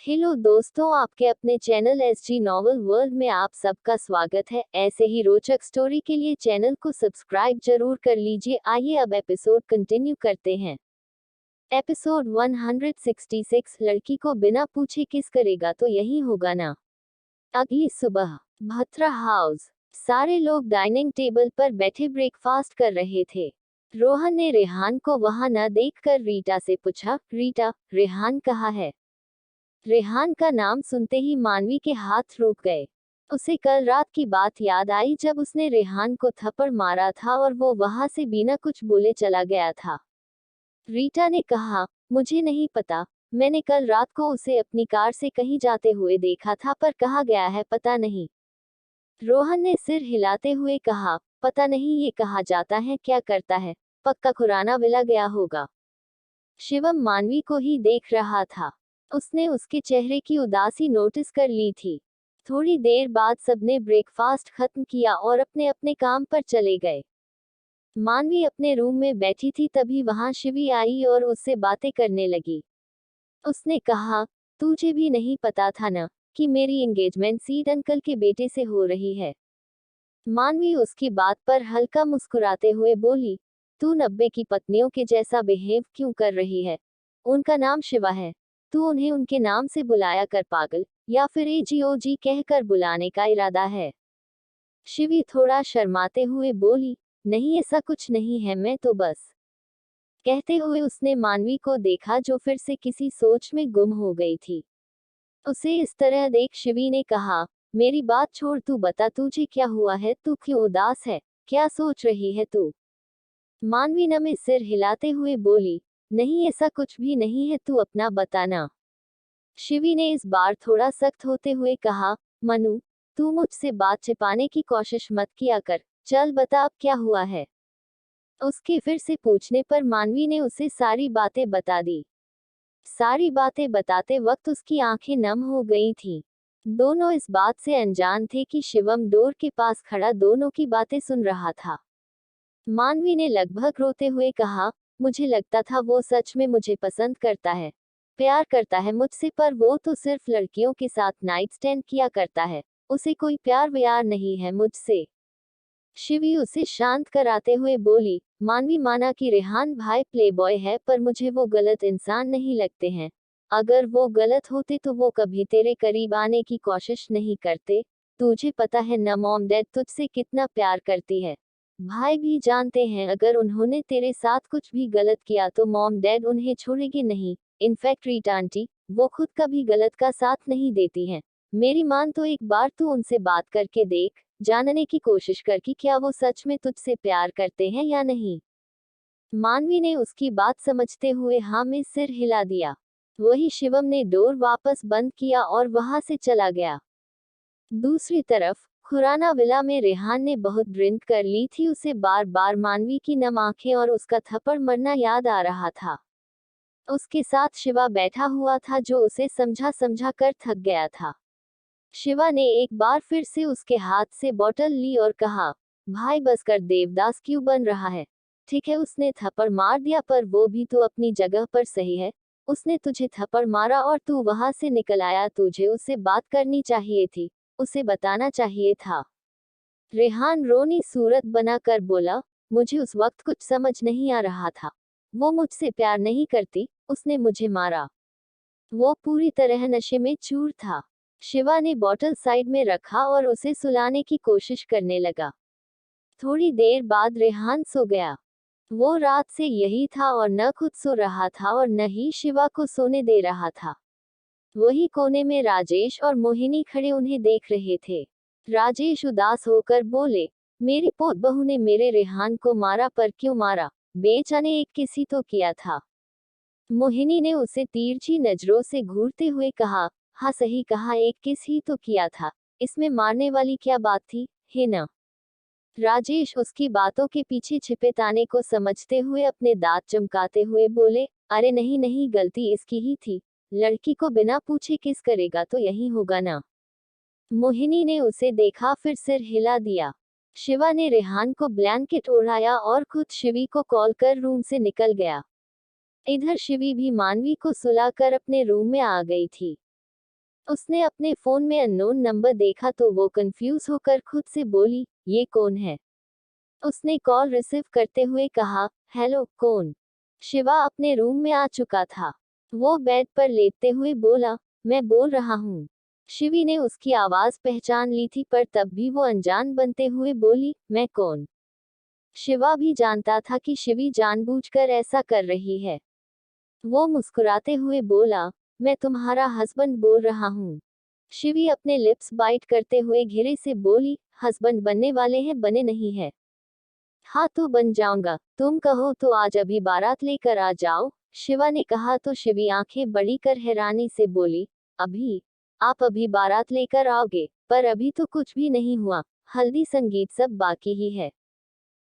Hello दोस्तों, आपके अपने चैनल एसजी नॉवल वर्ल्ड में आप सबका स्वागत है। ऐसे ही रोचक स्टोरी के लिए चैनल को सब्सक्राइब जरूर कर लीजिए। आइए अब एपिसोड कंटिन्यू करते हैं। एपिसोड 166, लड़की को बिना पूछे किस करेगा तो यही होगा ना। अगली सुबह भत्रा हाउस, सारे लोग डाइनिंग टेबल पर बैठे ब्रेकफास्ट कर रहे थे। रोहन ने रेहान को वहां न देखकर रीटा से पूछा, रीटा, रेहान कहाँ है? रेहान का नाम सुनते ही मानवी के हाथ रुक गए। उसे कल रात की बात याद आई जब उसने रेहान को थप्पड़ मारा था और वो वहां से बिना कुछ बोले चला गया था। रीटा ने कहा, मुझे नहीं पता। मैंने कल रात को उसे अपनी कार से कहीं जाते हुए देखा था, पर कहाँ गया है पता नहीं। रोहन ने सिर हिलाते हुए कहा, पता नहीं ये कहा जाता है क्या करता है। पक्का खुराना विला गया होगा। शिवम मानवी को ही देख रहा था। उसने उसके चेहरे की उदासी नोटिस कर ली थी। थोड़ी देर बाद सबने ब्रेकफास्ट खत्म किया और अपने अपने काम पर चले गए। मानवी अपने रूम में बैठी थी, तभी वहां शिवी आई और उससे बातें करने लगी। उसने कहा, तुझे भी नहीं पता था ना कि मेरी एंगेजमेंट सीड अंकल के बेटे से हो रही है? मानवी उसकी बात पर हल्का मुस्कुराते हुए बोली, तू 90 की पत्नियों के जैसा बिहेव क्यों कर रही है? उनका नाम शिवा है। तू उन्हें उनके नाम से बुलाया कर पागल, या फिर एजीओजी कहकर बुलाने का इरादा है? शिवी थोड़ा शर्माते हुए बोली, नहीं ऐसा कुछ नहीं है, मैं तो बस। कहते हुए उसने मानवी को देखा जो फिर से किसी सोच में गुम हो गई थी। उसे इस तरह देख शिवी ने कहा, मेरी बात छोड़, तू बता तुझे क्या हुआ है, तू क्यों उदास है, क्या सोच रही है तू? मानवी न में सिर हिलाते हुए बोली, नहीं ऐसा कुछ भी नहीं है, तू अपना बताना। शिवी ने इस बार थोड़ा सख्त होते हुए कहा, मनु, तू मुझसे बात छिपाने की कोशिश मत किया कर, चल बता अब क्या हुआ है। उसके फिर से पूछने पर मानवी ने उसे सारी बातें बता दी। सारी बातें बताते वक्त उसकी आंखें नम हो गई थीं। दोनों इस बात से अनजान थे कि शिवम डोर के पास खड़ा दोनों की बातें सुन रहा था। मानवी ने लगभग रोते हुए कहा, मुझे लगता था वो सच में मुझे पसंद करता है, प्यार करता है मुझसे, पर वो तो सिर्फ लड़कियों के साथ नाइट स्टैंड किया करता है, उसे कोई प्यार व्यार नहीं है मुझसे। शिवी उसे शांत कराते हुए बोली, मानवी माना कि रेहान भाई प्लेबॉय है, पर मुझे वो गलत इंसान नहीं लगते हैं। अगर वो गलत होते तो वो कभी तेरे करीब आने की कोशिश नहीं करते। तुझे पता है न मॉम डैड तुझसे कितना प्यार करती है। भाई भी जानते हैं अगर उन्होंने तेरे साथ कुछ भी गलत किया तो मॉम डैड उन्हें छोड़ेगी नहीं। इनफैक्ट रीटा आंटी, वो खुद कभी गलत का साथ नहीं देती हैं। मेरी मान तो एक बार तू उनसे बात करके देख, जानने की कोशिश कर कि क्या वो सच में तुझसे प्यार करते हैं या नहीं। मानवी ने उसकी बात समझते हुए हाँ में सिर हिला दिया। वही शिवम ने डोर वापस बंद किया और वहां से चला गया। दूसरी तरफ खुराना विला में रेहान ने बहुत ड्रिंक कर ली थी। उसे बार बार मानवी की नम आंखें और उसका थप्पड़ मरना याद आ रहा था। उसके साथ शिवा बैठा हुआ था जो उसे समझा समझा कर थक गया था। शिवा ने एक बार फिर से उसके हाथ से बोतल ली और कहा, भाई बस कर, देवदास क्यों बन रहा है? ठीक है उसने थप्पड़ मार दिया, पर वो भी तो अपनी जगह पर सही है। उसने तुझे थप्पड़ मारा और तू वहां से निकल आया, तुझे उससे बात करनी चाहिए थी, उसे बताना चाहिए था। रेहान रोनी सूरत बनाकर बोला, मुझे उस वक्त कुछ समझ नहीं आ रहा था। वो मुझसे प्यार नहीं करती, उसने मुझे मारा। वो पूरी तरह नशे में चूर था। शिवा ने बॉटल साइड में रखा और उसे सुलाने की कोशिश करने लगा। थोड़ी देर बाद रेहान सो गया। वो रात से यही था और न खुद सो रहा था और न ही शिवा को सोने दे रहा था। वही कोने में राजेश और मोहिनी खड़े उन्हें देख रहे थे। राजेश उदास होकर बोले, मेरी पोत बहू ने मेरे रेहान को मारा, पर क्यों मारा? बेचाने एक किसी तो किया था। मोहिनी ने उसे तिरछी नजरों से घूरते हुए कहा, हाँ सही कहा, एक किस ही तो किया था, इसमें मारने वाली क्या बात थी, है ना? राजेश उसकी बातों के पीछे छिपे ताने को समझते हुए अपने दांत चमकाते हुए बोले, अरे नहीं नहीं, गलती इसकी ही थी। लड़की को बिना पूछे किस करेगा तो यही होगा ना। मोहिनी ने उसे देखा, फिर सिर हिला दिया। शिवा ने रेहान को ब्लैंकेट ओढ़ाया और खुद शिवी को कॉल कर रूम से निकल गया। इधर शिवी भी मानवी को सुलाकर अपने रूम में आ गई थी। उसने अपने फोन में अननोन नंबर देखा तो वो कंफ्यूज होकर खुद से बोली, ये कौन है? उसने कॉल रिसीव करते हुए कहा, हेलो, कौन? शिवा अपने रूम में आ चुका था। वो बेड पर लेटते हुए बोला, मैं बोल रहा हूँ। शिवी ने उसकी आवाज पहचान ली थी पर तब भी वो अनजान बनते हुए बोली, मैं कौन? शिवा भी जानता था कि शिवी जानबूझकर ऐसा कर रही है। वो मुस्कुराते हुए बोला, मैं तुम्हारा हस्बैंड बोल रहा हूँ। शिवी अपने लिप्स बाइट करते हुए घिरे से बोली, हस्बैंड बनने वाले हैं, बने नहीं है। हाँ तो बन जाऊंगा, तुम कहो तो आज अभी बारात लेकर आ जाओ। शिवा ने कहा तो शिवी आंखें बड़ी कर हैरानी से बोली, अभी? आप अभी बारात लेकर आओगे? पर अभी तो कुछ भी नहीं हुआ, हल्दी संगीत सब बाकी ही है।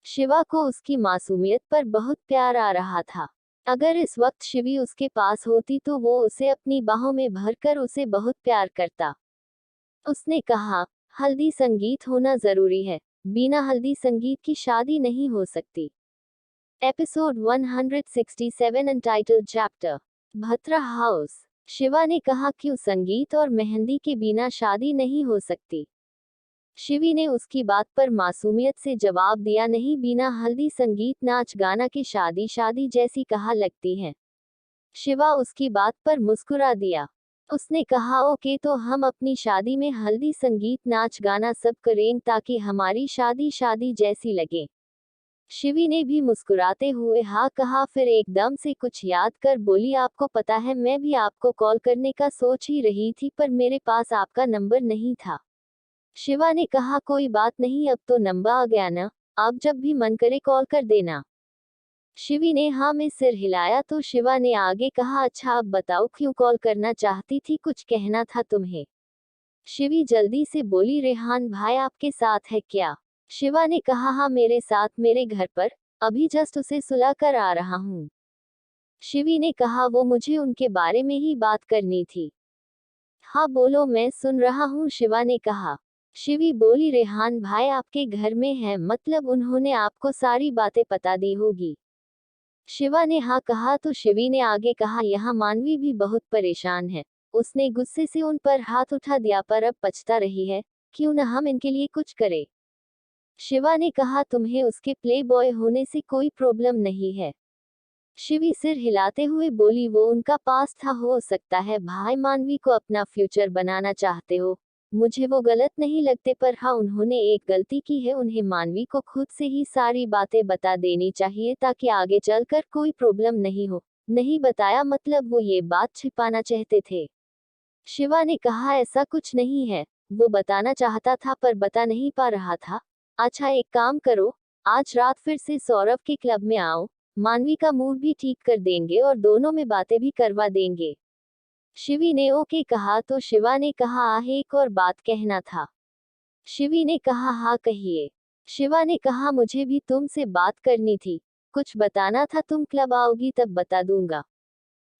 शिवा को उसकी मासूमियत पर बहुत प्यार आ रहा था। अगर इस वक्त शिवी उसके पास होती तो वो उसे अपनी बाहों में भरकर उसे बहुत प्यार करता। उसने कहा, हल्दी संगीत होना जरूरी है, बिना हल्दी संगीत की शादी नहीं हो सकती। Episode 167 untitled chapter, Batra house. Shiva ने कहा, क्यों संगीत और मेहंदी के बिना शादी नहीं हो सकती? शिवी ने उसकी बात पर मासूमियत से जवाब दिया, नहीं, बिना हल्दी संगीत नाच गाना की शादी शादी जैसी कहाँ लगती है। शिवा उसकी बात पर मुस्कुरा दिया। उसने कहा, ओके, तो हम अपनी शादी में हल्दी संगीत नाच गाना सब करें ताकि हमारी शादी शादी जैसी लगे। शिवी ने भी मुस्कुराते हुए हाँ कहा, फिर एकदम से कुछ याद कर बोली, आपको पता है मैं भी आपको कॉल करने का सोच ही रही थी पर मेरे पास आपका नंबर नहीं था। शिवा ने कहा, कोई बात नहीं, अब तो नंबर आ गया ना, आप जब भी मन करे कॉल कर देना। शिवी ने हाँ में सिर हिलाया तो शिवा ने आगे कहा, अच्छा अब बताओ क्यों कॉल करना चाहती थी, कुछ कहना था तुम्हें? शिवी जल्दी से बोली, रेहान भाई आपके साथ है क्या? शिवा ने कहा, हाँ मेरे साथ, मेरे घर पर, अभी जस्ट उसे सुला कर आ रहा हूँ। शिवी ने कहा, वो मुझे उनके बारे में ही बात करनी थी। हाँ बोलो, मैं सुन रहा हूँ, शिवा ने कहा। शिवी बोली, रेहान भाई आपके घर में है, मतलब उन्होंने आपको सारी बातें बता दी होगी। शिवा ने हाँ कहा तो शिवी ने आगे कहा, यहाँ मानवी भी बहुत परेशान है। उसने गुस्से से उन पर हाथ उठा दिया पर अब पछता रही है, क्यों न हम इनके लिए कुछ करें। शिवा ने कहा, तुम्हें उसके प्ले बॉय होने से कोई प्रॉब्लम नहीं है। शिवी सिर हिलाते हुए बोली, वो उनका पास था, हो सकता है भाई मानवी को अपना फ्यूचर बनाना चाहते हो, मुझे वो गलत नहीं लगते, पर हाँ उन्होंने एक गलती की है, उन्हें मानवी को खुद से ही सारी बातें बता देनी चाहिए ताकि आगे चलकर कोई प्रॉब्लम नहीं हो। नहीं बताया मतलब वो ये बात छिपाना चाहते थे। शिवा ने कहा, ऐसा कुछ नहीं है, वो बताना चाहता था पर बता नहीं पा रहा था। अच्छा एक काम करो, आज रात फिर से सौरभ के क्लब में आओ, मानवी का मूड भी ठीक कर देंगे और दोनों में बातें भी करवा देंगे। शिवी ने ओके कहा तो शिवा ने कहा, आह एक और बात कहना था। शिवी ने कहा, हाँ कहिए। शिवा ने कहा, मुझे भी तुमसे बात करनी थी, कुछ बताना था, तुम क्लब आओगी तब बता दूंगा।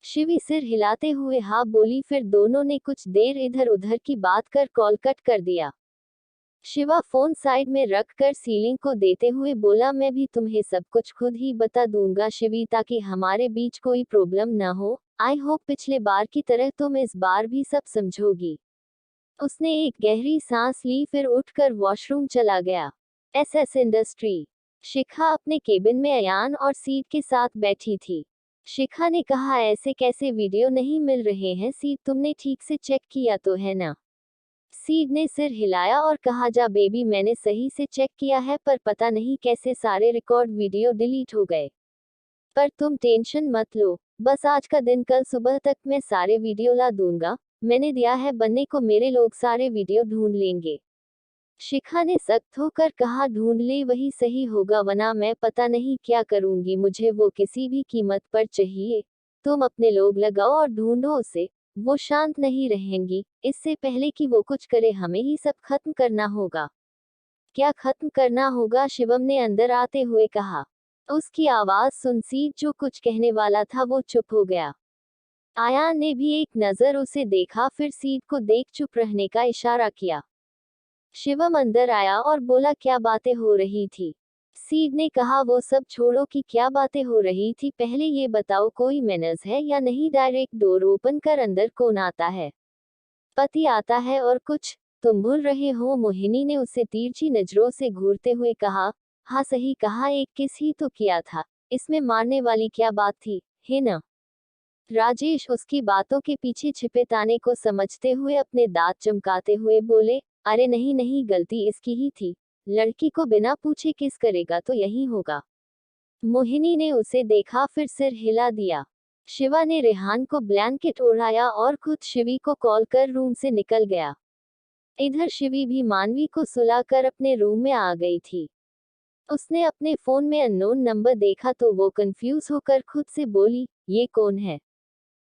शिवी सिर हिलाते हुए हाँ बोली, फिर दोनों ने कुछ देर इधर उधर की बात कर कॉल कट कर दिया। शिवा फोन साइड में रख कर सीलिंग को देते हुए बोला, मैं भी तुम्हें सब कुछ खुद ही बता दूंगा शिवी, ताकि हमारे बीच कोई प्रॉब्लम न हो। आई होप पिछले बार की तरह तुम इस बार भी सब समझोगी। उसने एक गहरी सांस ली फिर उठकर वॉशरूम चला गया। SS industry. शिखा अपने केबिन में अयान और सीट के साथ बैठी थी। शिखा ने कहा, ऐसे कैसे वीडियो नहीं मिल रहे हैं सीट, तुमने ठीक से चेक किया तो है ना? सीड ने सिर हिलाया और कहा, जा बेबी, मैंने सही से चेक किया है पर पता नहीं कैसे सारे रिकॉर्ड वीडियो डिलीट हो गए। पर तुम टेंशन मत लो, बस आज का दिन, कल सुबह तक मैं सारे वीडियो ला दूंगा, मैंने दिया है बनने को, मेरे लोग सारे वीडियो ढूंढ लेंगे। शिखा ने सख्त होकर कहा, ढूंढ ले वही सही होगा, वरना मैं पता नहीं क्या करूंगी, मुझे वो किसी भी कीमत पर चाहिए। तुम अपने लोग लगाओ और ढूंढो उसे, वो शांत नहीं रहेंगी, इससे पहले कि वो कुछ करे हमें ही सब खत्म करना होगा। क्या खत्म करना होगा? शिवम ने अंदर आते हुए कहा। उसकी आवाज सुन सीट जो कुछ कहने वाला था वो चुप हो गया। आयान ने भी एक नजर उसे देखा फिर सीट को देख चुप रहने का इशारा किया। शिवम अंदर आया और बोला, क्या बातें हो रही थी? सीड ने कहा, वो सब छोड़ो कि क्या बातें हो रही थी, पहले ये बताओ कोई मैनर्स है या नहीं, डायरेक्ट डोर ओपन कर अंदर कौन आता है? पति आता है और कुछ तुम भूल रहे हो। मोहिनी ने उसे तिरछी नजरों से घूरते हुए कहा। हाँ सही कहा, एक किस ही तो किया था, इसमें मारने वाली क्या बात थी, है ना। राजेश उसकी बातों के पीछे छिपे ताने को समझते हुए अपने दांत चमकाते हुए बोले, अरे नहीं नहीं, गलती इसकी ही थी, लड़की को बिना पूछे किस करेगा तो यही होगा। मोहिनी ने उसे देखा, फिर सिर हिला दिया। शिवा ने रेहान को ब्लैंकेट ओढ़ाया और खुद शिवी को कॉल कर रूम से निकल गया। इधर शिवी भी मानवी को सुलाकर अपने रूम में आ गई थी। उसने अपने फोन में अननोन नंबर देखा तो वो कंफ्यूज होकर खुद से बोली, ये कौन है।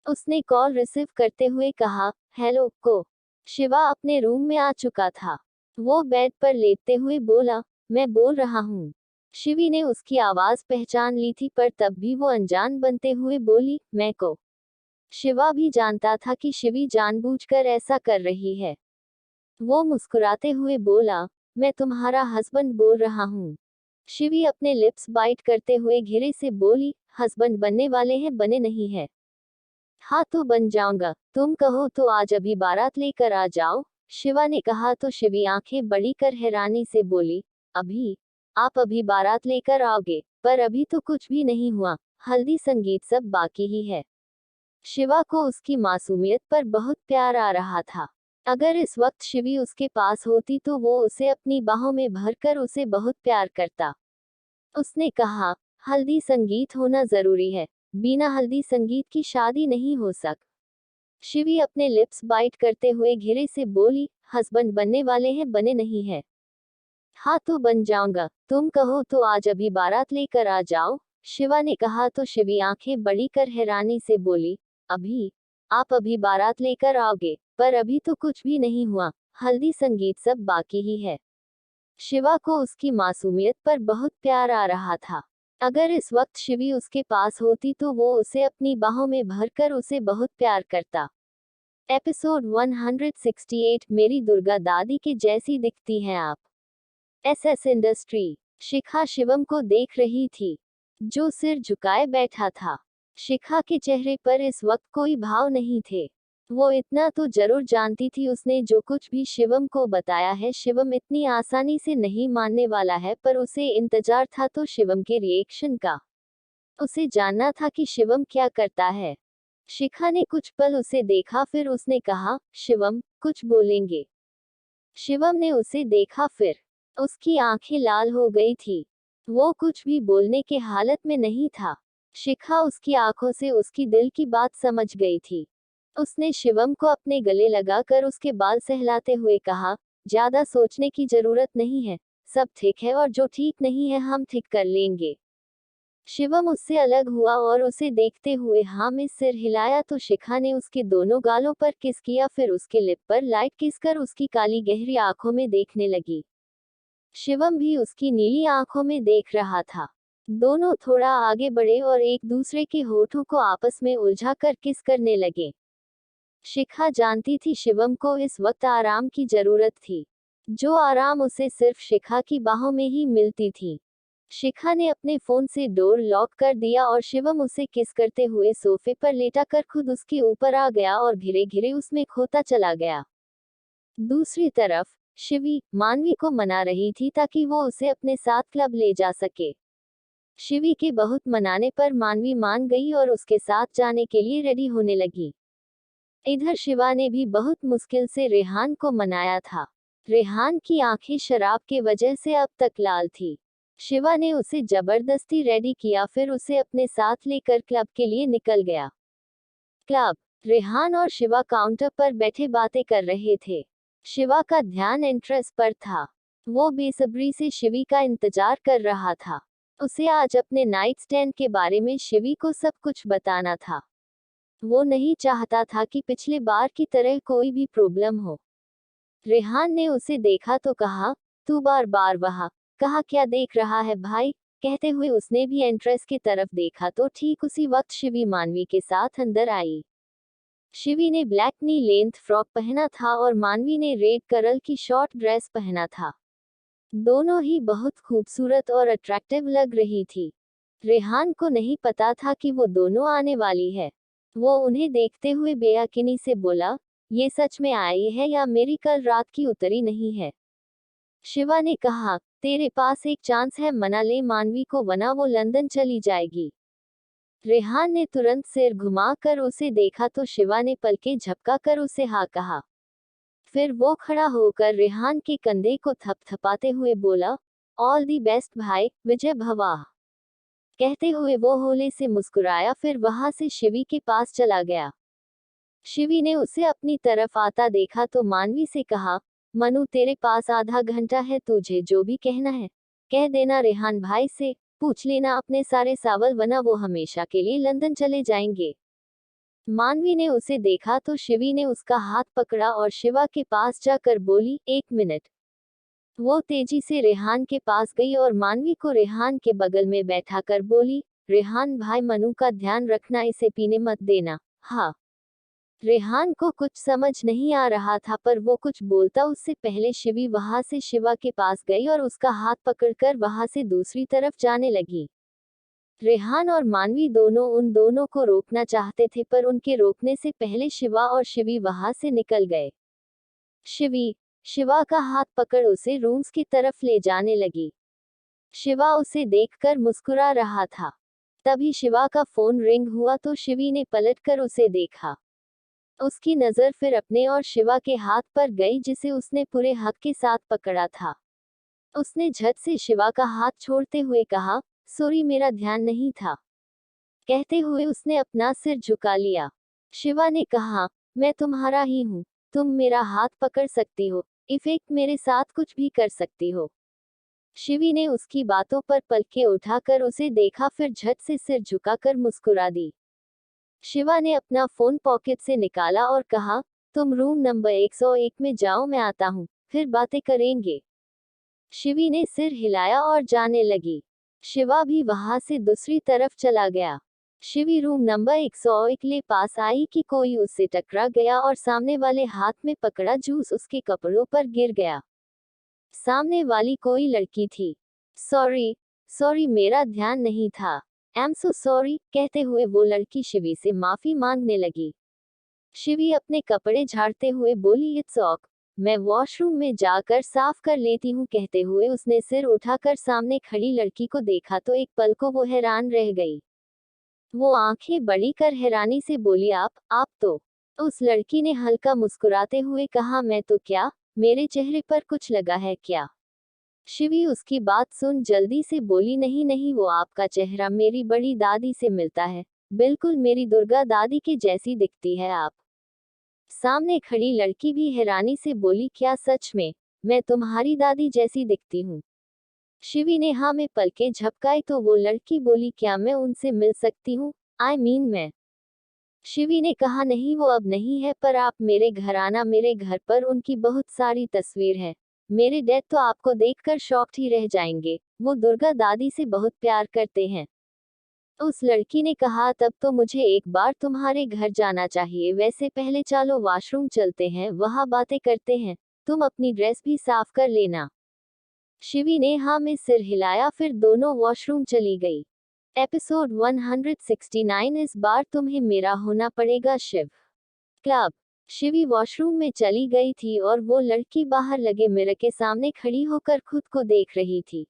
उसने कॉल रिसीव करते हुए कहा, हेलो को। शिवा अपने रूम में आ चुका था। वो बेड पर लेटते हुए बोला, मैं बोल रहा हूँ। शिवी ने उसकी आवाज पहचान ली थी, पर तब भी वो अनजान बनते हुए बोली, मैं को। शिवा भी जानता था कि शिवी जानबूझकर ऐसा कर रही है। वो मुस्कुराते हुए बोला, मैं तुम्हारा हस्बैंड बोल रहा हूँ। शिवी अपने लिप्स बाइट करते हुए घिरे से बोली, हस्बैंड बनने वाले हैं, बने नहीं है। हाँ तो बन जाऊंगा, तुम कहो तो आज अभी बारात लेकर आ जाओ। शिवा ने कहा तो शिवी आंखें बड़ी कर हैरानी से बोली, अभी आप अभी बारात लेकर आओगे, पर अभी तो कुछ भी नहीं हुआ, हल्दी संगीत सब बाकी ही है। शिवा को उसकी मासूमियत पर बहुत प्यार आ रहा था। अगर इस वक्त शिवी उसके पास होती तो वो उसे अपनी बाहों में भरकर उसे बहुत प्यार करता। उसने कहा, हल्दी संगीत होना जरूरी है, बिना हल्दी संगीत की शादी नहीं हो सक। शिवी अपने लिप्स बाइट करते हुए घिरे से बोली, हस्बैंड बनने वाले हैं, बने नहीं है। हाँ तो बन जाऊंगा, तुम कहो तो आज अभी बारात लेकर आ जाओ। शिवा ने कहा तो शिवी आंखें बड़ी कर हैरानी से बोली, अभी आप अभी बारात लेकर आओगे, पर अभी तो कुछ भी नहीं हुआ, हल्दी संगीत सब बाकी ही है। शिवा को उसकी मासूमियत पर बहुत प्यार आ रहा था। अगर इस वक्त शिवी उसके पास होती तो वो उसे अपनी बाहों में भरकर उसे बहुत प्यार करता। एपिसोड 168, मेरी दुर्गा दादी के जैसी दिखती हैं आप। SS industry. शिखा शिवम को देख रही थी, जो सिर झुकाए बैठा था। शिखा के चेहरे पर इस वक्त कोई भाव नहीं थे। वो इतना तो जरूर जानती थी, उसने जो कुछ भी शिवम को बताया है शिवम इतनी आसानी से नहीं मानने वाला है, पर उसे इंतजार था तो शिवम के रिएक्शन का। उसे जानना था कि शिवम क्या करता है। शिखा ने कुछ पल उसे देखा, फिर उसने कहा, शिवम कुछ बोलेंगे। शिवम ने उसे देखा, फिर उसकी आंखें लाल हो गई थी। वो कुछ भी बोलने के हालत में नहीं था। शिखा उसकी आंखों से उसकी दिल की बात समझ गई थी। उसने शिवम को अपने गले लगाकर उसके बाल सहलाते हुए कहा, ज्यादा सोचने की जरूरत नहीं है, सब ठीक है और जो ठीक नहीं है हम ठीक कर लेंगे। शिवम उससे अलग हुआ और उसे देखते हुए हाँ में सिर हिलाया तो शिखा ने उसके दोनों गालों पर किस किया, फिर उसके लिप पर लाइट किस कर उसकी काली गहरी आंखों में देखने लगी। शिवम भी उसकी नीली आंखों में देख रहा था। दोनों थोड़ा आगे बढ़े और एक दूसरे के होठों को आपस में उलझा कर किस करने लगे। शिखा जानती थी शिवम को इस वक्त आराम की जरूरत थी, जो आराम उसे सिर्फ शिखा की बाहों में ही मिलती थी। शिखा ने अपने फोन से डोर लॉक कर दिया और शिवम उसे किस करते हुए सोफे पर लेटाकर खुद उसके ऊपर आ गया और धीरे धीरे उसमें खोता चला गया। दूसरी तरफ शिवी मानवी को मना रही थी ताकि वो उसे अपने साथ क्लब ले जा सके। शिवी के बहुत मनाने पर मानवी मान गई और उसके साथ जाने के लिए रेडी होने लगी। इधर शिवा ने भी बहुत मुश्किल से रेहान को मनाया था। रेहान की आंखें शराब के वजह से अब तक लाल थी। शिवा ने उसे जबरदस्ती रेडी किया, फिर उसे अपने साथ लेकर क्लब के लिए निकल गया। क्लब। रेहान और शिवा काउंटर पर बैठे बातें कर रहे थे। शिवा का ध्यान एंट्रेंस पर था। वो बेसब्री से शिवी का इंतजार कर रहा था। उसे आज अपने नाइट स्टैंड के बारे में शिवी को सब कुछ बताना था। वो नहीं चाहता था कि पिछले बार की तरह कोई भी प्रॉब्लम हो। रेहान ने उसे देखा तो कहा, तू बार बार वहाँ कहा क्या देख रहा है भाई। कहते हुए उसने भी एंट्रेंस की तरफ देखा तो ठीक उसी वक्त शिवी मानवी के साथ अंदर आई। शिवी ने ब्लैक नी लेंथ फ्रॉक पहना था और मानवी ने रेड कलर की शॉर्ट ड्रेस पहना था। दोनों ही बहुत खूबसूरत और अट्रैक्टिव लग रही थी। रेहान को नहीं पता था कि वो दोनों आने वाली है। वो उन्हें देखते हुए बेयकीनी से बोला, ये सच में आई है या मेरी कल रात की उतरी नहीं है? शिवा ने कहा, तेरे पास एक चांस है, मना ले मानवी को वरना वो लंदन चली जाएगी। रेहान ने तुरंत सिर घुमाकर उसे देखा तो शिवा ने पलकें झपकाकर उसे हाँ कहा। फिर वो खड़ा होकर रेहान के कंधे को थपथपाते हुए बोला, ऑल दी बेस्ट भाई, विजय भवा। कहते हुए वो होले से मुस्कुराया, फिर वहां से शिवी के पास चला गया। शिवी ने उसे अपनी तरफ आता देखा तो मानवी से कहा, मनु तेरे पास आधा घंटा है, तुझे जो भी कहना है कह देना रेहान भाई से, पूछ लेना अपने सारे सवाल वरना वो हमेशा के लिए लंदन चले जाएंगे। मानवी ने उसे देखा तो शिवी ने उसका हाथ पकड़ा और शिवा के पास जाकर बोली, एक मिनट। वो तेजी से रेहान के पास गई और मानवी को रेहान के बगल में बैठाकर बोली, रेहान भाई मनु का ध्यान रखना, इसे पीने मत देना। हाँ। रेहान को कुछ समझ नहीं आ रहा था पर वो कुछ बोलता उससे पहले शिवी वहां से शिवा के पास गई और उसका हाथ पकड़कर वहां से दूसरी तरफ जाने लगी। रेहान और मानवी दोनों उन दोनों को रोकना चाहते थे पर उनके रोकने से पहले शिवा और शिवी वहां से निकल गए। शिवा का हाथ पकड़ उसे रूम्स की तरफ ले जाने लगी। शिवा उसे देखकर मुस्कुरा रहा था। तभी शिवा का फोन रिंग हुआ तो शिवी ने पलटकर उसे देखा। उसकी नजर फिर अपने और शिवा के हाथ पर गई जिसे उसने पूरे हक के साथ पकड़ा था। उसने झट से शिवा का हाथ छोड़ते हुए कहा, सॉरी मेरा ध्यान नहीं था। कहते हुए उसने अपना सिर झुका लिया। शिवा ने कहा, मैं तुम्हारा ही हूँ, तुम मेरा हाथ पकड़ सकती हो, इफेक्ट मेरे साथ कुछ भी कर सकती हो। शिवी ने उसकी बातों पर पलकें उठाकर उसे देखा, फिर झट से सिर झुकाकर मुस्कुरा दी। शिवा ने अपना फोन पॉकेट से निकाला और कहा, तुम रूम नंबर 101 में जाओ, मैं आता हूँ, फिर बातें करेंगे। शिवी ने सिर हिलाया और जाने लगी। शिवा भी वहां से दूसरी तरफ चला गया। शिवी रूम नंबर 101 के पास आई कि कोई उससे टकरा गया और सामने वाले हाथ में पकड़ा जूस उसके कपड़ों पर गिर गया। सामने वाली कोई लड़की थी। सॉरी मेरा ध्यान नहीं था। I am so sorry. कहते हुए वो लड़की शिवी से माफी मांगने लगी। शिवी अपने कपड़े झाड़ते हुए बोली, इट्स ऑक, मैं वॉशरूम में जाकर साफ कर लेती हूँ। कहते हुए उसने सिर उठाकर सामने खड़ी लड़की को देखा तो एक पल को वो हैरान रह गई। वो आंखें बड़ी कर हैरानी से बोली, आप तो। उस लड़की ने हल्का मुस्कुराते हुए कहा, मैं तो क्या, मेरे चेहरे पर कुछ लगा है क्या? शिवी उसकी बात सुन जल्दी से बोली, नहीं, वो आपका चेहरा मेरी बड़ी दादी से मिलता है, बिल्कुल मेरी दुर्गा दादी के जैसी दिखती है आप। सामने खड़ी लड़की भी हैरानी से बोली, क्या सच में मैं तुम्हारी दादी जैसी दिखती हूँ? शिवी ने हाँ में पलकें झपकाई तो वो लड़की बोली, क्या मैं उनसे मिल सकती हूँ? आई मीन मैं। शिवी ने कहा, नहीं वो अब नहीं है, पर आप मेरे घर आना, मेरे घर पर उनकी बहुत सारी तस्वीर है। मेरे डैड तो आपको देखकर शॉक्ड ही रह जाएंगे, वो दुर्गा दादी से बहुत प्यार करते हैं। उस लड़की ने कहा, तब तो मुझे एक बार तुम्हारे घर जाना चाहिए, वैसे पहले चलो वॉशरूम चलते हैं, वहां बातें करते हैं, तुम अपनी ड्रेस भी साफ कर लेना। शिवी ने हाँ में सिर हिलाया, फिर दोनों वॉशरूम चली गई। एपिसोड 169, इस बार तुम्हें मेरा होना पड़ेगा शिव क्लब। शिवी वॉशरूम में चली गई थी और वो लड़की बाहर लगे मिरर के सामने खड़ी होकर खुद को देख रही थी।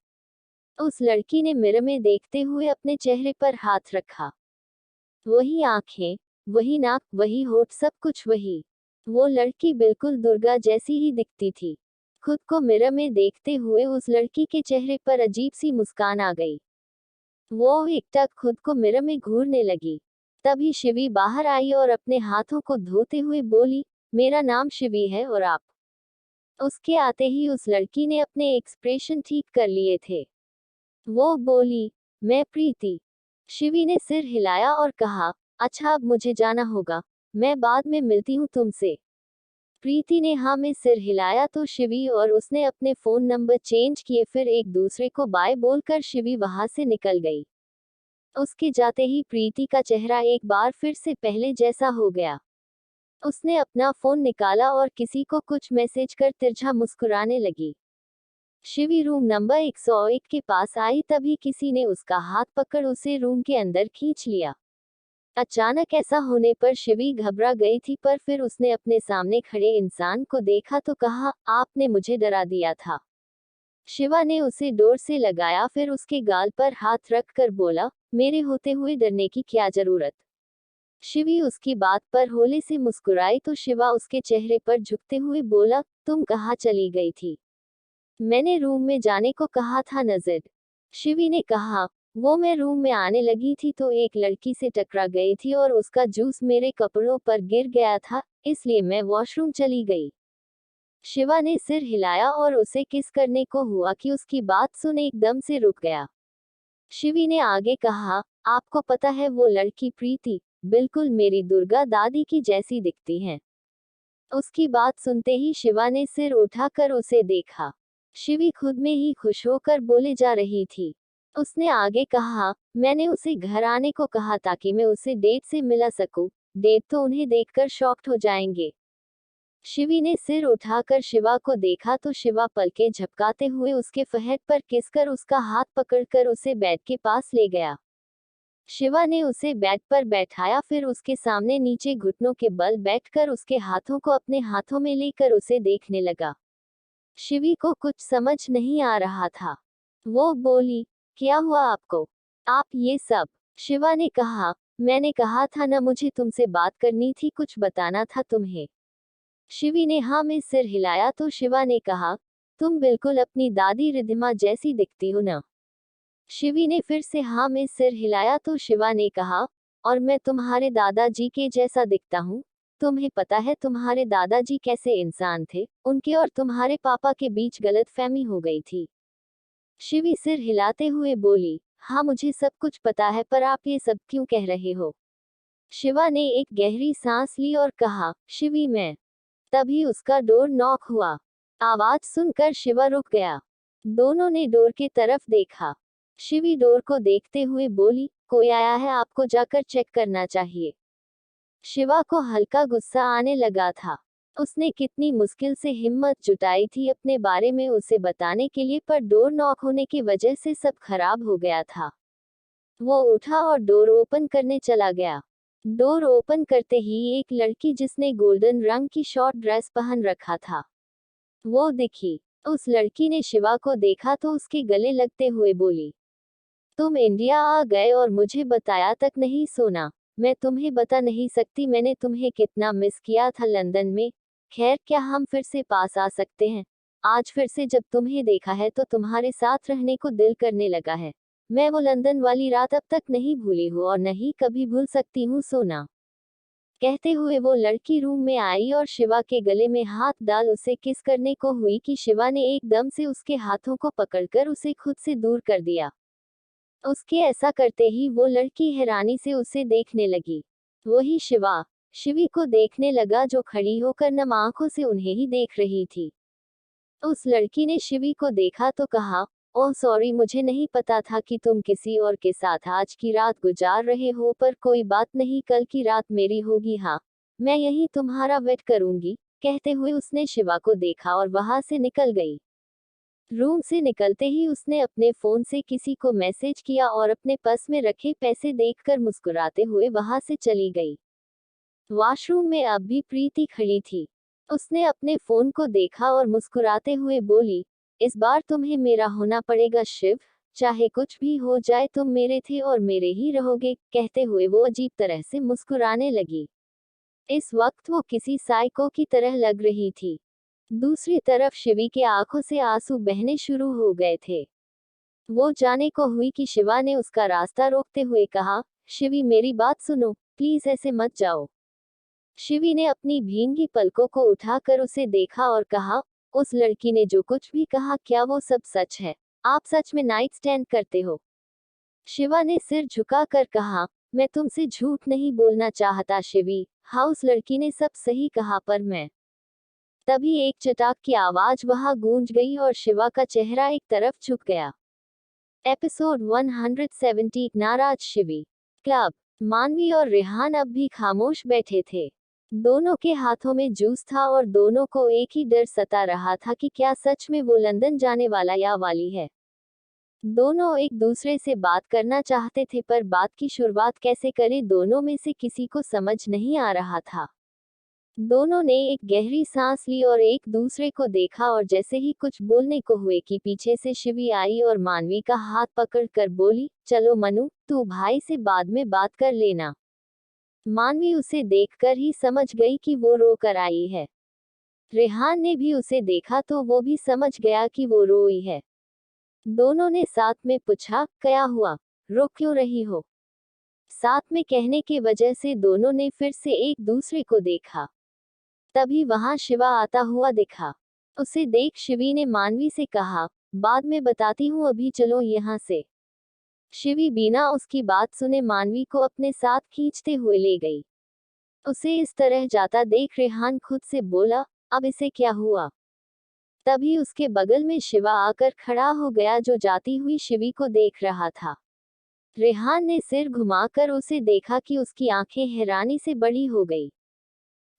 उस लड़की ने मिरर में देखते हुए अपने चेहरे पर हाथ रखा। वही आंखें, वही नाक, वही होठ, सब कुछ वही। वो लड़की बिल्कुल दुर्गा जैसी ही दिखती थी। खुद को मिरर में देखते हुए उस लड़की के चेहरे पर अजीब सी मुस्कान आ गई। वो एकटक खुद को मिरर में घूरने लगी। तभी शिवी बाहर आई और अपने हाथों को धोते हुए बोली, मेरा नाम शिवी है और आप? उसके आते ही उस लड़की ने अपने एक्सप्रेशन ठीक कर लिए थे। वो बोली, मैं प्रीति। शिवी ने सिर हिलाया और कहा, अच्छा अब मुझे जाना होगा, मैं बाद में मिलती हूँ तुमसे। प्रीति ने हाँ में सिर हिलाया तो शिवी और उसने अपने फोन नंबर चेंज किए, फिर एक दूसरे को बाय बोलकर शिवी वहां से निकल गई। उसके जाते ही प्रीति का चेहरा एक बार फिर से पहले जैसा हो गया। उसने अपना फोन निकाला और किसी को कुछ मैसेज कर तिरछा मुस्कुराने लगी। शिवी रूम नंबर 101 के पास आई तभी किसी ने उसका हाथ पकड़ उसे रूम के अंदर खींच लिया। अचानक ऐसा होने पर शिवी घबरा गई थी, पर फिर उसने अपने सामने खड़े इंसान को देखा तो कहा, आपने मुझे डरा दिया था। शिवा ने उसे डोर से लगाया, फिर उसके गाल पर हाथ रख कर बोला, मेरे होते हुए डरने की क्या जरूरत। शिवी उसकी बात पर होले से मुस्कुराई तो शिवा उसके चेहरे पर झुकते हुए बोला, तुम कहाँ चली गई थी? मैंने रूम में जाने को कहा था नजर। शिवी ने कहा, वो मैं रूम में आने लगी थी तो एक लड़की से टकरा गई थी और उसका जूस मेरे कपड़ों पर गिर गया था, इसलिए मैं वॉशरूम चली गई। शिवा ने सिर हिलाया और उसे किस करने को हुआ कि उसकी बात सुन एकदम से रुक गया। शिवी ने आगे कहा, आपको पता है वो लड़की प्रीति बिल्कुल मेरी दुर्गा दादी की जैसी दिखती है। उसकी बात सुनते ही शिवा ने सिर उठाकर उसे देखा। शिवी खुद में ही खुश होकर बोले जा रही थी। उसने आगे कहा, मैंने उसे घर आने को कहा ताकि मैं उसे डेट से मिला सकूं। डेट तो उन्हें देखकर शॉक्ड हो जाएंगे। शिवी ने सिर उठाकर शिवा को देखा तो शिवा पलके झपकाते हुए उसके फहद पर किसकर उसका हाथ पकड़कर उसे बेड के पास ले गया। शिवा ने उसे बेड पर बैठाया, फिर उसके सामने नीचे घुटनों के बल बैठकर उसके हाथों को अपने हाथों में लेकर उसे देखने लगा। शिवी को कुछ समझ नहीं आ रहा था। वो बोली, क्या हुआ आपको? आप ये सब? शिवा ने कहा, मैंने कहा था ना मुझे तुमसे बात करनी थी, कुछ बताना था तुम्हें। शिवी ने हाँ में सिर हिलाया तो शिवा ने कहा, तुम बिल्कुल अपनी दादी रिद्धिमा जैसी दिखती हो ना। शिवी ने फिर से हाँ में सिर हिलाया तो शिवा ने कहा, और मैं तुम्हारे दादाजी के जैसा दिखता हूँ? तुम्हें पता है तुम्हारे दादाजी कैसे इंसान थे? उनके और तुम्हारे पापा के बीच गलतफहमी हो गई थी। शिवी सिर हिलाते हुए बोली, हाँ मुझे सब कुछ पता है, पर आप ये सब क्यों कह रहे हो? शिवा ने एक गहरी सांस ली और कहा, शिवी मैं। तभी उसका डोर नॉक हुआ। आवाज सुनकर शिवा रुक गया। दोनों ने डोर की तरफ देखा। शिवी डोर को देखते हुए बोली, कोई आया है, आपको जाकर चेक करना चाहिए। शिवा को हल्का गुस्सा आने लगा था। उसने कितनी मुश्किल से हिम्मत जुटाई थी अपने बारे में उसे बताने के लिए, पर डोर नॉक होने की वजह से सब खराब हो गया था। वो उठा और डोर ओपन करने चला गया। डोर ओपन करते ही एक लड़की जिसने गोल्डन रंग की शॉर्ट ड्रेस पहन रखा था, वो दिखी। उस लड़की ने शिवा को देखा तो उसके गले लगते हुए बोली, तुम इंडिया आ गए और मुझे बताया तक नहीं? सोना, मैं तुम्हें बता नहीं सकती मैंने तुम्हें कितना मिस किया था लंदन में। खैर, क्या हम फिर से पास आ सकते हैं? आज फिर से जब तुम्हें देखा है तो तुम्हारे साथ रहने को दिल करने लगा है। मैं वो लंदन वाली रात अब तक नहीं भूली हूँ और नहीं कभी भूल सकती हूँ सोना। कहते हुए वो लड़की रूम में आई और शिवा के गले में हाथ डाल उसे किस करने को हुई कि शिवा ने एकदम से उसके हाथों को पकड़कर उसे खुद से दूर कर दिया। उसके ऐसा करते ही वो लड़की हैरानी से उसे देखने लगी। वही शिवा शिवी को देखने लगा जो खड़ी होकर नम आंखों से उन्हें ही देख रही थी। उस लड़की ने शिवी को देखा तो कहा, ओह सॉरी, मुझे नहीं पता था कि तुम किसी और के साथ आज की रात गुजार रहे हो, पर कोई बात नहीं, कल की रात मेरी होगी। हाँ, मैं यहीं तुम्हारा वेट करूंगी। कहते हुए उसने शिवा को देखा और वहां से निकल गई। रूम से निकलते ही उसने अपने फोन से किसी को मैसेज किया और अपने पर्स में रखे पैसे देखकर मुस्कुराते हुए वहां से चली गई। वॉशरूम में अब भी प्रीति खड़ी थी। उसने अपने फोन को देखा और मुस्कुराते हुए बोली, इस बार तुम्हें मेरा होना पड़ेगा शिव, चाहे कुछ भी हो जाए तुम मेरे थे और मेरे ही रहोगे। कहते हुए वो अजीब तरह से मुस्कुराने लगी। इस वक्त वो किसी साइको की तरह लग रही थी। दूसरी तरफ शिवी के आंखों से आंसू बहने शुरू हो गए थे। वो जाने को हुई कि शिवा ने उसका रास्ता रोकते हुए कहा, शिवी मेरी बात सुनो, प्लीज ऐसे मत जाओ। शिवी ने अपनी भींगी पलकों को उठाकर उसे देखा और कहा, उस लड़की ने जो कुछ भी कहा क्या वो सब सच है? आप सच में नाइट स्टैंड करते हो? शिवा ने सिर झुकाकर कहा, मैं तुमसे झूठ नहीं बोलना चाहता शिवी। हाँ, उस लड़की ने सब सही कहा, पर मैं। तभी एक चटाक की आवाज वहां गूंज गई और शिवा का चेहरा एक तरफ झुक गया। एपिसोड 170 नाराज शिवी। क्लब। मानवी और रेहान अब भी खामोश बैठे थे। दोनों के हाथों में जूस था और दोनों को एक ही डर सता रहा था कि क्या सच में वो लंदन जाने वाला या वाली है। दोनों एक दूसरे से बात करना चाहते थे पर बात की शुरुआत कैसे करें दोनों में से किसी को समझ नहीं आ रहा था। दोनों ने एक गहरी सांस ली और एक दूसरे को देखा और जैसे ही कुछ बोलने को हुए कि पीछे से शिवी आई और मानवी का हाथ पकड़ कर बोली, चलो मनु, तू भाई से बाद में बात कर लेना। मानवी उसे देखकर ही समझ गई कि वो रो कर आई है। रेहान ने भी उसे देखा तो वो भी समझ गया कि वो रोई है। दोनों ने साथ में पूछा, क्या हुआ, रो क्यों रही हो? साथ में कहने के वजह से दोनों ने फिर से एक दूसरे को देखा। तभी वहां शिवा आता हुआ दिखा। उसे देख शिवी ने मानवी से कहा, बाद में बताती हूँ, अभी चलो यहाँ से। शिवी बिना उसकी बात सुने मानवी को अपने साथ खींचते हुए ले गई। उसे इस तरह जाता देख रेहान खुद से बोला, अब इसे क्या हुआ? तभी उसके बगल में शिवा आकर खड़ा हो गया जो जाती हुई शिवी को देख रहा था। रेहान ने सिर घुमाकर उसे देखा कि उसकी आंखें हैरानी से बड़ी हो गई।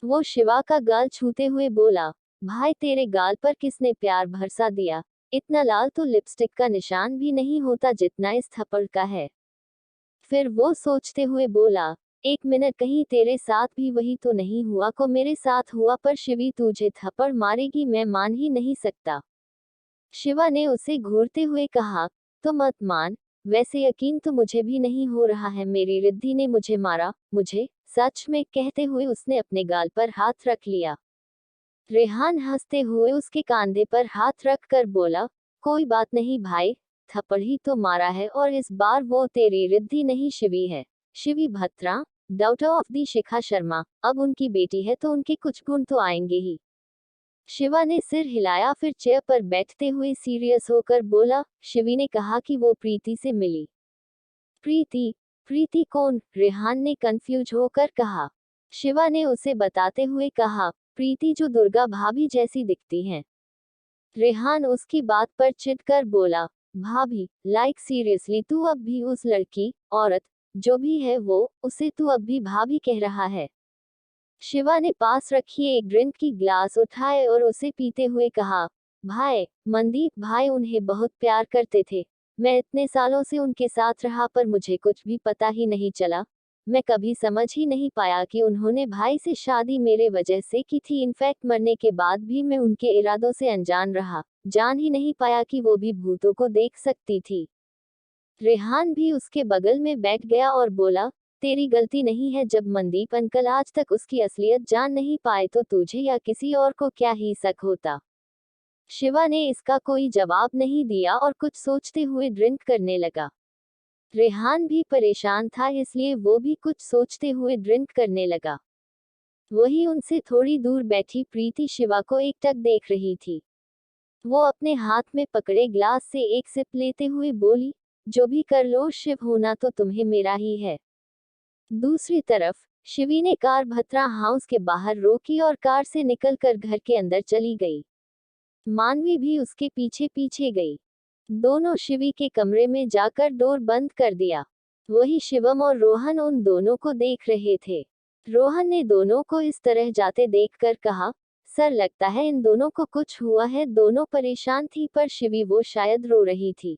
वो शिवा का गाल छूते हुए बोला, भाई तेरे गाल पर किसने प्यार बरसा दिया? इतना लाल तो लिपस्टिक का निशान भी नहीं होता जितना इस थप्पड़ का है। फिर वो सोचते हुए बोला, एक मिनट, कहीं तेरे साथ भी वही तो नहीं हुआ को मेरे साथ हुआ? पर शिवी तुझे थप्पड़ मारेगी, मैं मान ही नहीं सकता। शिवा ने उसे घूरते हुए कहा, तो मत मान, वैसे यकीन तो मुझे भी नहीं हो रहा है मेरी रिद्धि ने मुझे मारा, मुझे, सच में, कहते हुए उसने अपने गाल पर हाथ रख लिया। रेहान हंसते हुए उसके कंधे पर हाथ रख कर बोला, कोई बात नहीं भाई, थप्पड़ ही तो मारा है और इस बार वो तेरी रिद्धि नहीं शिवी है। Shivi Bhatra, daughter of the Shikha Sharma, अब उनकी बेटी है तो उनके कुछ गुण तो आएंगे ही। शिवा ने सिर हिलाया, फिर चेयर पर बैठते हुए सीरियस होकर बोला, शिवी ने कहा कि वो प्रीति से मिली। प्रीति? प्रीति कौन? रेहान ने कंफ्यूज होकर कहा। शिवा ने उसे बताते हुए कहा, प्रीति जो दुर्गा भाभी जैसी दिखती हैं। रेहान उसकी बात पर चिढ़कर बोला, भाभी, लाइक सीरियसली तू अब भी उस लड़की, औरत, जो भी है वो, उसे तू अब भी भाभी कह रहा है? शिवा ने पास रखी एक ड्रिंक की ग्लास उठाए और उसे पीते हुए कहा, भाई, मनदीप भाई उन्हें बहुत प्यार करते थे। मैं इतने सालों से उनके साथ रहा पर मुझे कुछ भी पता ही नहीं चला। मैं कभी समझ ही नहीं पाया कि उन्होंने भाई से शादी मेरे वजह से की थी। इनफैक्ट मरने के बाद भी मैं उनके इरादों से अनजान रहा, जान ही नहीं पाया कि वो भी भूतों को देख सकती थी। रेहान भी उसके बगल में बैठ गया और बोला, तेरी गलती नहीं है, जब मनदीप अंकल आज तक उसकी असलियत जान नहीं पाए तो तुझे या किसी और को क्या ही शक होता? शिवा ने इसका कोई जवाब नहीं दिया और कुछ सोचते हुए ड्रिंक करने लगा। रेहान भी परेशान था इसलिए वो भी कुछ सोचते हुए ड्रिंक करने लगा। वही उनसे थोड़ी दूर बैठी प्रीति शिवा को एकटक देख रही थी। वो अपने हाथ में पकड़े ग्लास से एक सिप लेते हुए बोली, जो भी कर लो शिव, होना तो तुम्हें मेरा ही है। दूसरी तरफ शिवी ने कार भत्रा हाउस के बाहर रोकी और कार से निकलकर घर के अंदर चली गई। मानवी भी उसके पीछे पीछे गई। दोनों शिवी के कमरे में जाकर डोर बंद कर दिया। वही शिवम और रोहन उन दोनों को देख रहे थे। रोहन ने दोनों को इस तरह जाते देखकर कहा, सर लगता है इन दोनों को कुछ हुआ है। दोनों परेशान थी पर शिवी वो शायद रो रही थी।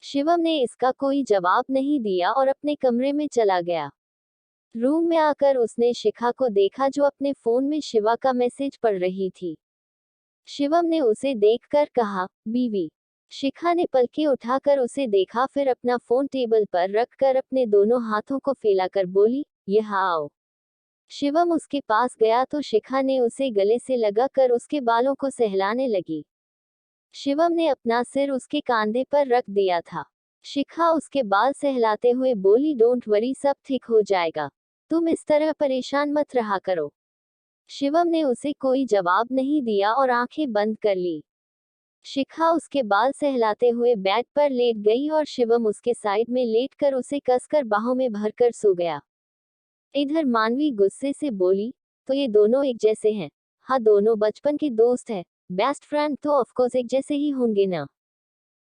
शिवम ने इसका कोई जवाब नहीं दिया और अपने कमरे में चला गया। रूम में आकर उसने शिखा को देखा जो अपने फोन में शिवा का मैसेज पढ़ रही थी। शिवम ने उसे देखकर कहा, बीवी। शिखा ने पलकें उठाकर उसे देखा, फिर अपना फोन टेबल पर रखकर अपने दोनों हाथों को फैलाकर बोली, यहाँ आओ। शिवम उसके पास गया तो शिखा ने उसे गले से लगाकर उसके बालों को सहलाने लगी। शिवम ने अपना सिर उसके कंधे पर रख दिया था। शिखा उसके बाल सहलाते हुए बोली, डोंट वरी, सब ठीक हो जाएगा, तुम इस तरह परेशान मत रहा करो। शिवम ने उसे कोई जवाब नहीं दिया और आंखें बंद कर ली। शिखा उसके बाल सहलाते हुए बेड पर लेट गई और शिवम उसके साइड में लेटकर उसे कसकर बाहों में भरकर सो गया। इधर मानवी गुस्से से बोली, तो ये दोनों एक जैसे हैं? हाँ, दोनों बचपन के दोस्त हैं, बेस्ट फ्रेंड तो ऑफकोर्स एक जैसे ही होंगे ना।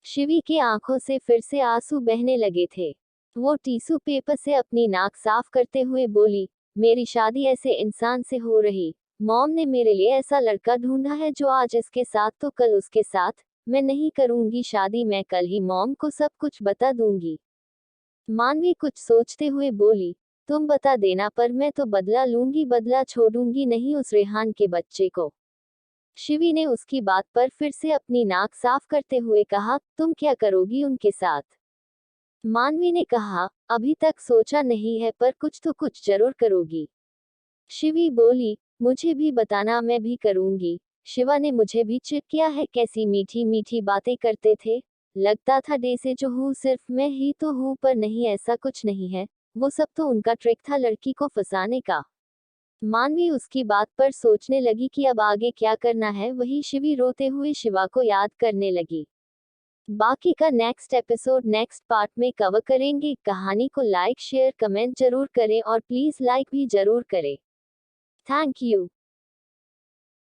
शिवी की आंखों से फिर से आंसू बहने लगे थे। वो टिश्यू पेपर से अपनी नाक साफ करते हुए बोली, मेरी शादी ऐसे इंसान से हो रही। मॉम ने मेरे लिए ऐसा लड़का ढूंढा है जो आज इसके साथ तो कल उसके साथ। मैं नहीं करूंगी शादी, मैं कल ही मॉम को सब कुछ बता दूंगी। मानवी कुछ सोचते हुए बोली, तुम बता देना पर मैं तो बदला लूंगी, बदला छोड़ूंगी नहीं उस रेहान के बच्चे को। शिवी ने उसकी बात पर फिर से अपनी नाक साफ करते हुए कहा, तुम क्या करोगी उनके साथ? मानवी ने कहा, अभी तक सोचा नहीं है पर कुछ तो कुछ जरूर करोगी। शिवी बोली, मुझे भी बताना, मैं भी करूंगी। शिवा ने मुझे भी चिट किया है, कैसी मीठी मीठी बातें करते थे। लगता था डे से जो हूँ सिर्फ मैं ही तो हूँ, पर नहीं, ऐसा कुछ नहीं है। वो सब तो उनका ट्रिक था लड़की को फंसाने का। मानवी उसकी बात पर सोचने लगी कि अब आगे क्या करना है। वही शिवी रोते हुए शिवा को याद करने लगी। बाकी का नेक्स्ट एपिसोड नेक्स्ट पार्ट में कवर करेंगे। कहानी को लाइक शेयर कमेंट जरूर करें और प्लीज लाइक भी जरूर करें। Thank you.